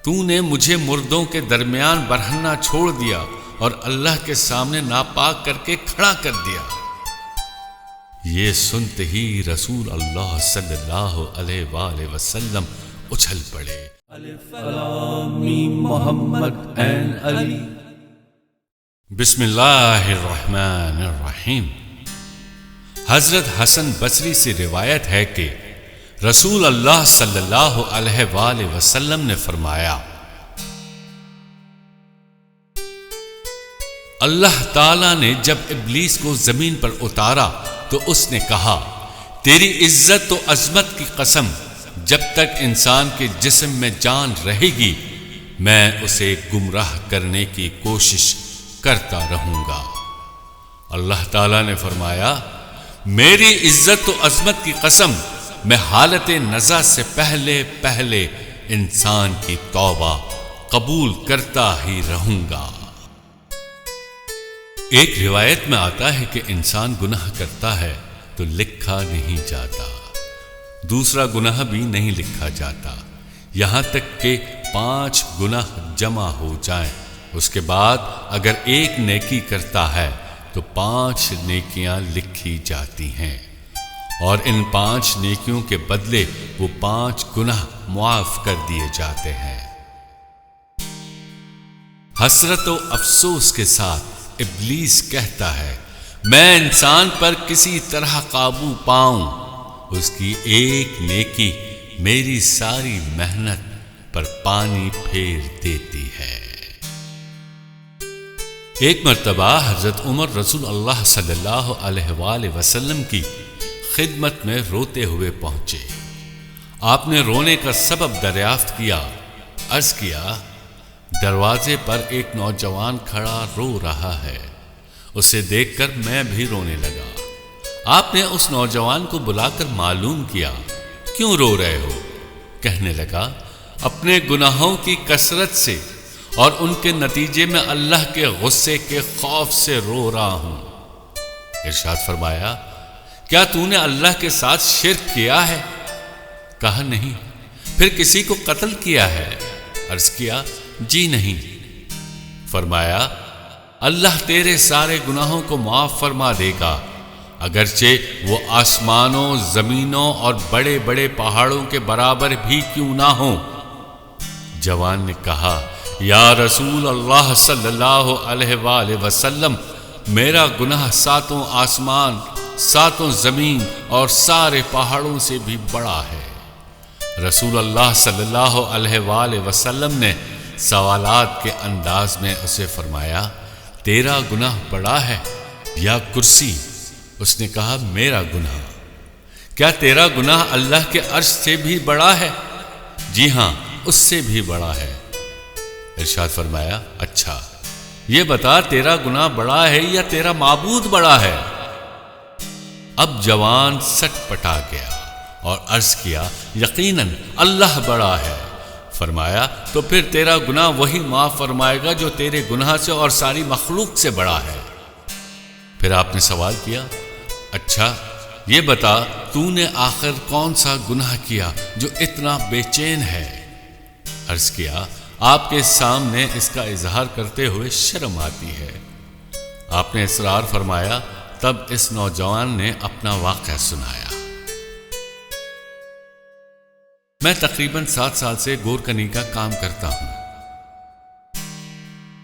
تو نے مجھے مردوں کے درمیان برہنہ چھوڑ دیا اور اللہ کے سامنے ناپاک کر کے کھڑا کر دیا۔ یہ سنتے ہی رسول اللہ صلی اللہ علیہ وآلہ وسلم اچھل پڑے۔ الف لام میم محمد این علی۔ بسم اللہ الرحمن الرحیم۔ حضرت حسن بصری سے روایت ہے کہ رسول اللہ صلی اللہ علیہ وآلہ وسلم نے فرمایا، اللہ تعالیٰ نے جب ابلیس کو زمین پر اتارا تو اس نے کہا، تیری عزت و عظمت کی قسم، جب تک انسان کے جسم میں جان رہے گی میں اسے گمراہ کرنے کی کوشش کرتا رہوں گا۔ اللہ تعالیٰ نے فرمایا، میری عزت و عظمت کی قسم، میں حالت نزع سے پہلے انسان کی توبہ قبول کرتا ہی رہوں گا۔ ایک روایت میں آتا ہے کہ انسان گناہ کرتا ہے تو لکھا نہیں جاتا، دوسرا گناہ بھی نہیں لکھا جاتا، یہاں تک کہ 5 گناہ جمع ہو جائیں۔ اس کے بعد اگر ایک نیکی کرتا ہے تو 5 نیکیاں لکھی جاتی ہیں، اور ان 5 نیکیوں کے بدلے وہ 5 گناہ معاف کر دیے جاتے ہیں۔ حسرت و افسوس کے ساتھ ابلیس کہتا ہے، میں انسان پر کسی طرح قابو پاؤں، اس کی ایک نیکی میری ساری محنت پر پانی پھیر دیتی ہے۔ ایک مرتبہ حضرت عمر رسول اللہ صلی اللہ علیہ وآلہ وسلم کی خدمت میں روتے ہوئے پہنچے۔ آپ نے رونے کا سبب دریافت کیا۔ عرض کیا، دروازے پر ایک نوجوان کھڑا رو رہا ہے، اسے دیکھ کر میں بھی رونے لگا۔ آپ نے اس نوجوان کو بلا کر معلوم کیا، کیوں رو رہے ہو؟ کہنے لگا، اپنے گناہوں کی کثرت سے اور ان کے نتیجے میں اللہ کے غصے کے خوف سے رو رہا ہوں۔ ارشاد فرمایا، کیا تو نے اللہ کے ساتھ شرک کیا ہے؟ کہا، نہیں۔ پھر کسی کو قتل کیا ہے؟ عرض کیا، جی نہیں۔ فرمایا، اللہ تیرے سارے گناہوں کو معاف فرما دے گا، اگرچہ وہ آسمانوں، زمینوں اور بڑے بڑے پہاڑوں کے برابر بھی کیوں نہ ہوں۔ جوان نے کہا، یا رسول اللہ صلی اللہ علیہ وآلہ وسلم، میرا گناہ 7 آسمان، 7 زمین اور سارے پہاڑوں سے بھی بڑا ہے۔ رسول اللہ صلی اللہ علیہ وآلہ وسلم نے سوالات کے انداز میں اسے فرمایا، تیرا گناہ بڑا ہے یا کرسی؟ اس نے کہا، میرا گناہ۔ کیا تیرا گناہ اللہ کے عرش سے بھی بڑا ہے؟ جی ہاں، اس سے بھی بڑا ہے۔ ارشاد فرمایا، اچھا یہ بتا، تیرا گناہ بڑا ہے یا تیرا معبود بڑا ہے؟ اب جوان سٹ پٹا گیا اور عرض کیا، یقیناً اللہ بڑا ہے۔ فرمایا، تو پھر تیرا گناہ وہی معاف فرمائے گا جو تیرے گناہ سے اور ساری مخلوق سے بڑا ہے۔ پھر آپ نے سوال کیا، اچھا یہ بتا، تو نے آخر کون سا گناہ کیا جو اتنا بے چین ہے؟ عرض کیا، آپ کے سامنے اس کا اظہار کرتے ہوئے شرم آتی ہے۔ آپ نے اصرار فرمایا، تب اس نوجوان نے اپنا واقعہ سنایا۔ میں تقریباً 7 سال سے گورکنی کا کام کرتا ہوں۔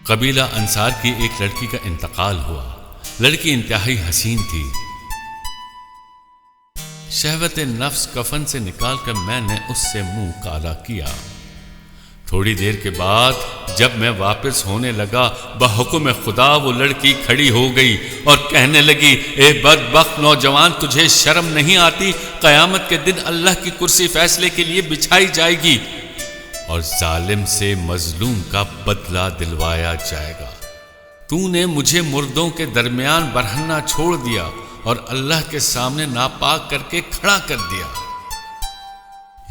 قبیلہ انصار کی ایک لڑکی کا انتقال ہوا۔ لڑکی انتہائی حسین تھی۔ شہوت نفس کفن سے نکال کر میں نے اس سے منہ کالا کیا۔ تھوڑی دیر کے بعد جب میں واپس ہونے لگا، بحکم خدا وہ لڑکی کھڑی ہو گئی اور کہنے لگی، اے بدبخت نوجوان، تجھے شرم نہیں آتی؟ قیامت کے دن اللہ کی کرسی فیصلے کے لیے بچھائی جائے گی اور ظالم سے مظلوم کا بدلہ دلوایا جائے گا۔ تو نے مجھے مردوں کے درمیان برہنہ چھوڑ دیا اور اللہ کے سامنے ناپاک کر کے کھڑا کر دیا۔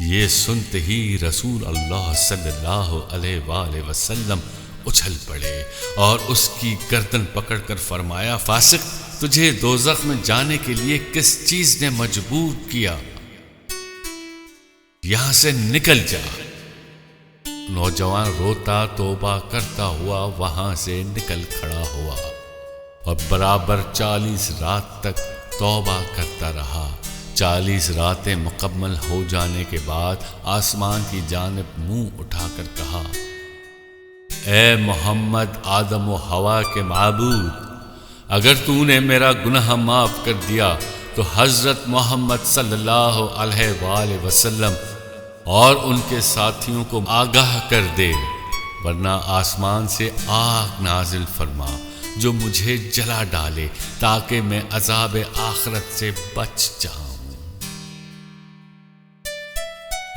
یہ سنتے ہی رسول اللہ صلی اللہ علیہ وآلہ وسلم اچھل پڑے اور اس کی گردن پکڑ کر فرمایا، فاسق، تجھے دوزخ میں جانے کے لیے کس چیز نے مجبور کیا؟ یہاں سے نکل جا۔ نوجوان روتا توبہ کرتا ہوا وہاں سے نکل کھڑا ہوا اور برابر 40 رات تک توبہ کرتا رہا۔ 40 راتیں مکمل ہو جانے کے بعد آسمان کی جانب منہ اٹھا کر کہا، اے محمد آدم و حوا کے معبود، اگر تو نے میرا گناہ معاف کر دیا تو حضرت محمد صلی اللہ علیہ وآلہ وسلم اور ان کے ساتھیوں کو آگاہ کر دے، ورنہ آسمان سے آگ نازل فرما جو مجھے جلا ڈالے تاکہ میں عذاب آخرت سے بچ جاؤں۔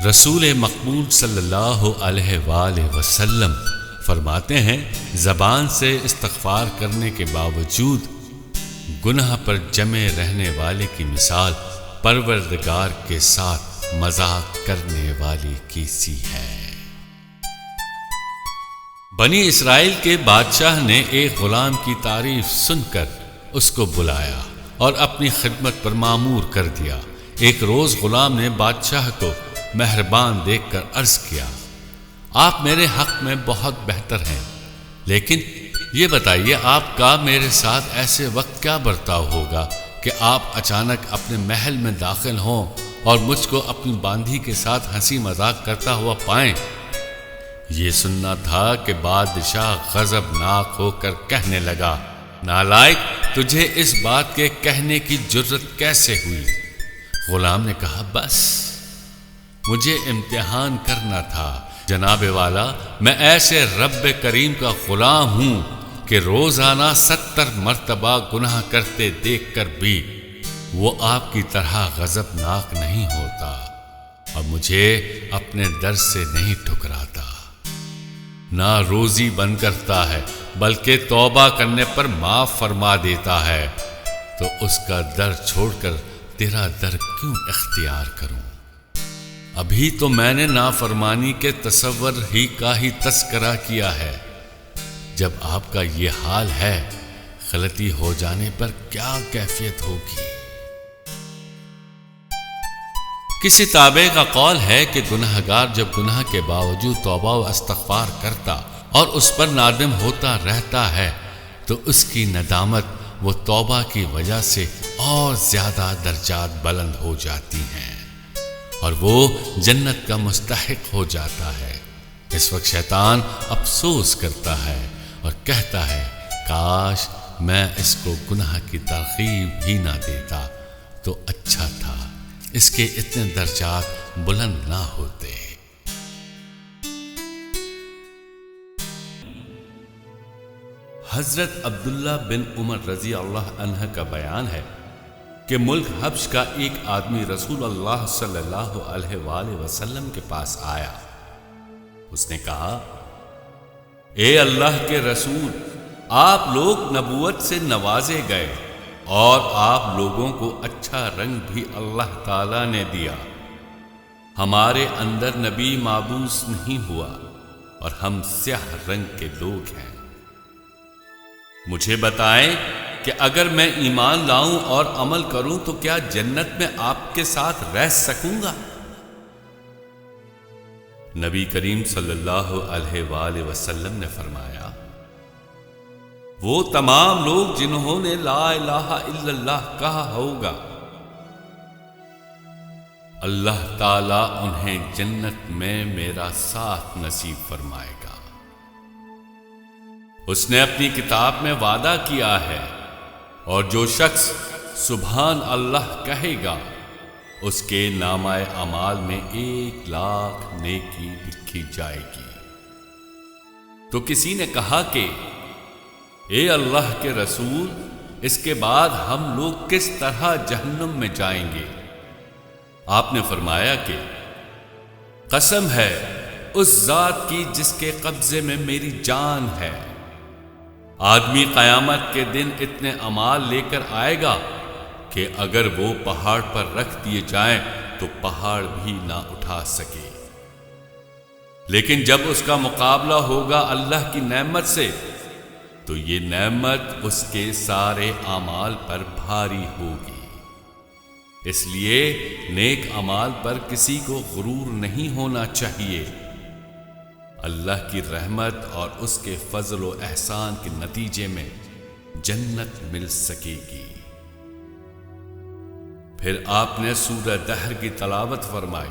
رسول مقبول صلی اللہ علیہ وآلہ وسلم فرماتے ہیں، زبان سے استغفار کرنے کے باوجود گناہ پر جمے رہنے والے کی مثال پروردگار کے ساتھ مذاق کرنے والی کی سی ہے۔ بنی اسرائیل کے بادشاہ نے ایک غلام کی تعریف سن کر اس کو بلایا اور اپنی خدمت پر مامور کر دیا۔ ایک روز غلام نے بادشاہ کو مہربان دیکھ کر عرض کیا، آپ میرے حق میں بہت بہتر ہیں، لیکن یہ بتائیے آپ کا میرے ساتھ ایسے وقت کیا برتاؤ ہوگا کہ آپ اچانک اپنے محل میں داخل ہوں اور مجھ کو اپنی باندھی کے ساتھ ہنسی مذاق کرتا ہوا پائیں۔ یہ سننا تھا کہ بادشاہ غضبناک ہو کر کہنے لگا، نالائق، تجھے اس بات کے کہنے کی جرت کیسے ہوئی؟ غلام نے کہا، بس مجھے امتحان کرنا تھا جناب والا، میں ایسے رب کریم کا غلام ہوں کہ روزانہ 70 مرتبہ گناہ کرتے دیکھ کر بھی وہ آپ کی طرح غضبناک نہیں ہوتا اور مجھے اپنے در سے نہیں ٹھکراتا، نہ روزی بند کرتا ہے بلکہ توبہ کرنے پر معاف فرما دیتا ہے، تو اس کا در چھوڑ کر تیرا در کیوں اختیار کروں؟ ابھی تو میں نے نافرمانی کے تصور ہی کا ہی تذکرہ کیا ہے، جب آپ کا یہ حال ہے، غلطی ہو جانے پر کیا کیفیت ہوگی؟ کسی تابع کا قول ہے کہ گناہگار جب گناہ کے باوجود توبہ و استغفار کرتا اور اس پر نادم ہوتا رہتا ہے تو اس کی ندامت وہ توبہ کی وجہ سے اور زیادہ درجات بلند ہو جاتی ہیں اور وہ جنت کا مستحق ہو جاتا ہے۔ اس وقت شیطان افسوس کرتا ہے اور کہتا ہے، کاش میں اس کو گناہ کی ترغیب ہی نہ دیتا تو اچھا تھا، اس کے اتنے درجات بلند نہ ہوتے۔ حضرت عبداللہ بن عمر رضی اللہ عنہ کا بیان ہے کہ ملک حبش کا ایک آدمی رسول اللہ صلی اللہ علیہ وآلہ وسلم کے پاس آیا۔ اس نے کہا، اے اللہ کے رسول، آپ لوگ نبوت سے نوازے گئے اور آپ لوگوں کو اچھا رنگ بھی اللہ تعالیٰ نے دیا، ہمارے اندر نبی مابعوث نہیں ہوا اور ہم سیاہ رنگ کے لوگ ہیں، مجھے بتائیں کہ اگر میں ایمان لاؤں اور عمل کروں تو کیا جنت میں آپ کے ساتھ رہ سکوں گا؟ نبی کریم صلی اللہ علیہ وآلہ وسلم نے فرمایا، وہ تمام لوگ جنہوں نے لا الہ الا اللہ کہا ہوگا، اللہ تعالیٰ انہیں جنت میں میرا ساتھ نصیب فرمائے گا۔ اس نے اپنی کتاب میں وعدہ کیا ہے، اور جو شخص سبحان اللہ کہے گا اس کے نامہ اعمال میں 1,00,000 نیکی لکھی جائے گی۔ تو کسی نے کہا کہ اے اللہ کے رسول، اس کے بعد ہم لوگ کس طرح جہنم میں جائیں گے؟ آپ نے فرمایا کہ قسم ہے اس ذات کی جس کے قبضے میں میری جان ہے، آدمی قیامت کے دن اتنے اعمال لے کر آئے گا کہ اگر وہ پہاڑ پر رکھ دیے جائیں تو پہاڑ بھی نہ اٹھا سکے، لیکن جب اس کا مقابلہ ہوگا اللہ کی نعمت سے تو یہ نعمت اس کے سارے اعمال پر بھاری ہوگی۔ اس لیے نیک اعمال پر کسی کو غرور نہیں ہونا چاہیے۔ اللہ کی رحمت اور اس کے فضل و احسان کے نتیجے میں جنت مل سکے گی۔ پھر آپ نے سورہ دہر کی تلاوت فرمائی،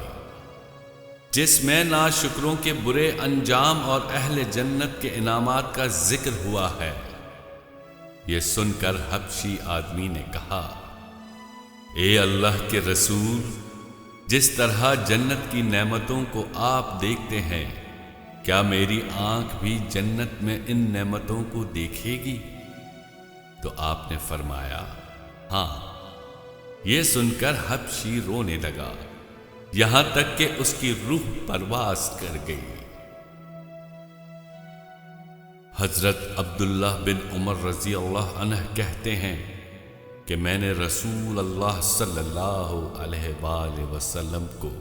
جس میں ناشکروں کے برے انجام اور اہل جنت کے انعامات کا ذکر ہوا ہے۔ یہ سن کر حبشی آدمی نے کہا، اے اللہ کے رسول، جس طرح جنت کی نعمتوں کو آپ دیکھتے ہیں، کیا میری آنکھ بھی جنت میں ان نعمتوں کو دیکھے گی؟ تو آپ نے فرمایا، ہاں۔ یہ سن کر حبشی رونے لگا، یہاں تک کہ اس کی روح پرواز کر گئی۔ حضرت عبداللہ بن عمر رضی اللہ عنہ کہتے ہیں کہ میں نے رسول اللہ صلی اللہ علیہ وآلہ وسلم کو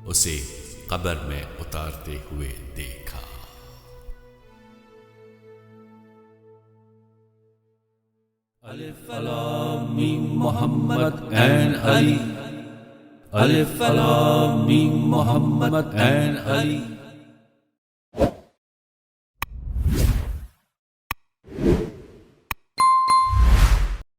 اسے قبر میں اتارتے ہوئے دیکھا۔ الف لام میم محمد عین علی، الف لام میم محمد عین علی۔